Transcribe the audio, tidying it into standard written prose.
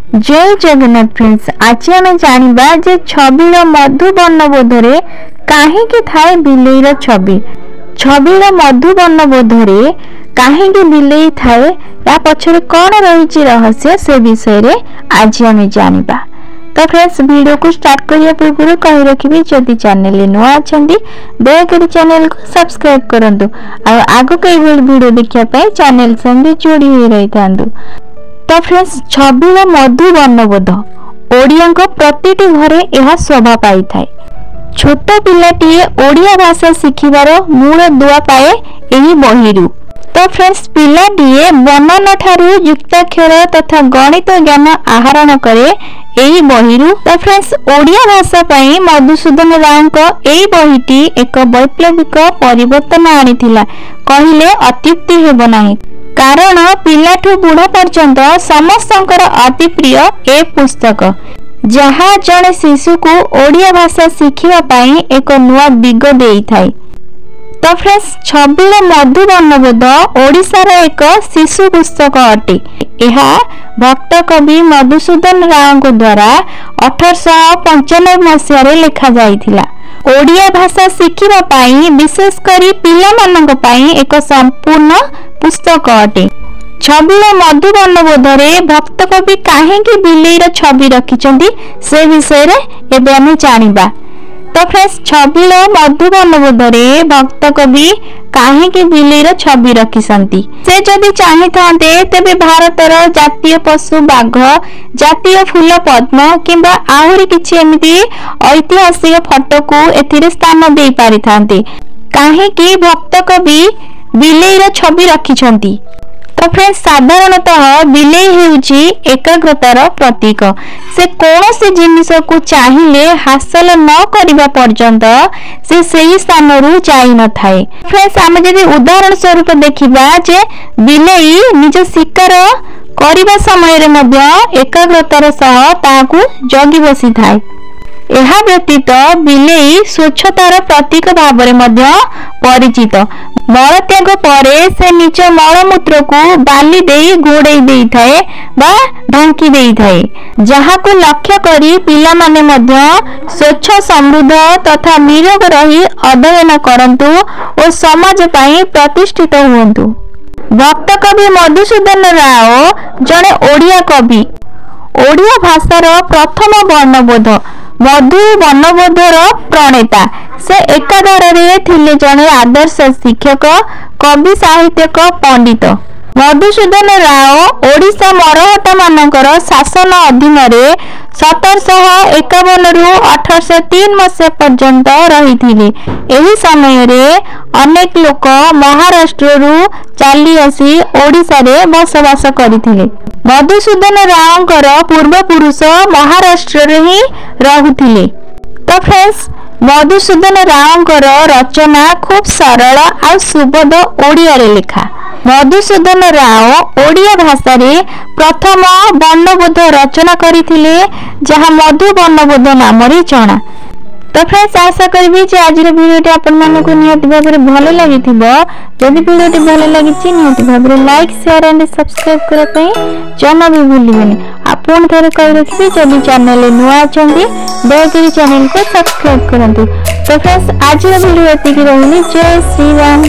जय जगन्नाथ फ्रेंड्स। आज आम जाना जे छविर मधु वर्णबोधरे कहीं थाए बिलेईर छवि। छविर मधु वर्णबोधरे कहीं बिलेई थाए या पछरे कौन रही रहस्य से विषय रे आज आम जाना। तो फ्रेंड्स वीडियो को स्टार्ट करने पूर्व कही रखी जदि चैनल नुआ अच्छा दयाकोरी चैनल को सब्सक्राइब करंतु आगो कई वीडियो देखा चैनल संगे जोड़ी हुई रही था। तो फ्रेंड्स छविर मधु वर्णबोध ओडिया प्रतिटी घरे यह शोभा पाई थाए। छोट पिलाटीए ओडिया भाषा शिखिबार मूल दुआ पाए यही बहिरू। तो फ्रेंड्स पिलाटीए वर्णन ठारू युक्ताक्षर तथा गणित ज्ञान आहरण करे यही बहिरू। तो फ्रेंड्स ओडिया भाषा पाई मधुसूदन राव को यही बहिटी एक वैप्लविक परिवर्तन आनिथिला कहिले अत्युक्ति हेबो नाही। कारण पिलाठू बुढ़ा पर्यंत समस्तंकर अति प्रिय ए पुस्तक जहाँ जड़े शिशु को ओडिया भाषा शिखिबा पाई एक नुआ दिग देई थाए। तो फ्रेंड्स छविर मधु वर्णबोध ओडिशार एक शिशु पुस्तक अटे। यह भक्त कवि मधुसूदन राव द्वारा 1895 मसीह लिखा जाइथिला। ओडिया भाषा शिखिबा पाई विशेष करी पिला मानक पाई एक संपूर्ण पुस्तक अटे। छविर मधु वर्णबोधरे भक्त कवि कहीं बिलेईर छवि रखिछंती से विषय रे एबे आमे जानिबा। तो फ्रेंड्स छविर मधु वर्णबोधरे भक्त कवि कहीं बिलेईर छवि रखिछंती से जदि चाहि थांते तेबे भारतर जातीय पशु बाघ, जातीय फूल पद्म किंबा आहुरी किछि एमिति ऐतिहासिक फोटो को एथिरे स्थान दे पारि थांते। कहीं भक्त कवि बिलेईर छवि रखिछंती। तो फ्रेंड्स साधारणतः बिलेई हेउची एकाग्रतार प्रतीक। से कौनसी जिनिस को चाहिए हासिल न करबा पर्यंत से सही स्थान रु जाई न थाए। फ्रेंड्स आम जदि उदाहरण स्वरूप देखिबा जे बिलेई निज शिकार करबा समय रे मध्य एकाग्रतार सह ताकू जगी बसी थाए। यह व्यतीत बिलेई स्वच्छतार प्रतीक भाव में परिचित। मलत्याग परे से निज मलमूत्र को बाली दे घोड़े दे थाए बा ढांकी दे थाए, जहाँ को लक्ष्य करी पिला माने मध्य स्वच्छ समृद्ध तथा निरोग रही अध्ययन करंतु और समाज पाई प्रतिष्ठित हुअंतु। भक्त कवि मधुसूदन राव जड़े ओडिया कवि। ओडिया भाषार प्रथम वर्णबोध मधु वर्णबोधर प्रणेता। से एकाधार थिले जड़े आदर्श शिक्षक, कवि, साहित्यक, पंडित। मधुसूदन राव ओडिशा मरहटा मानकर शासन अधीन 1751 रु 1803 मसीहा पर्यंत रही। एही समय रे अनेक लोक महाराष्ट्र रु चली आसी ओडिशा रे बसवास करथिले। मधुसूदन रावकर पूर्वपुरुष महाराष्ट्र रे ही रहुथिले। तो फ्रेंड्स मधुसूदन रावकर रचना खूब सरल और सुबोध ओडिया रे लिखा। मधुसूदन राव ओडिया भाषा रे प्रथम वर्णबोध रचना करथिले जहाँ मधु वर्णबोध नाम रे जणा। तो फ्रेंड्स आशा करी जे आज वीडियो आपण मानकु नियति भाव में भल लगी। जदि वीडियो भल लगी नियति भाव में लाइक, शेयर एंड सब्सक्राइब करने जमा भी भूलिबेनी। आपण थरे कहि रखिबे जदि चैनल नुआ अछंती दयाकोरी चैनल को सब्सक्राइब करंतु। तो फ्रेंड्स आज वीडियो एतिकी रहिनी। जय श्री राम।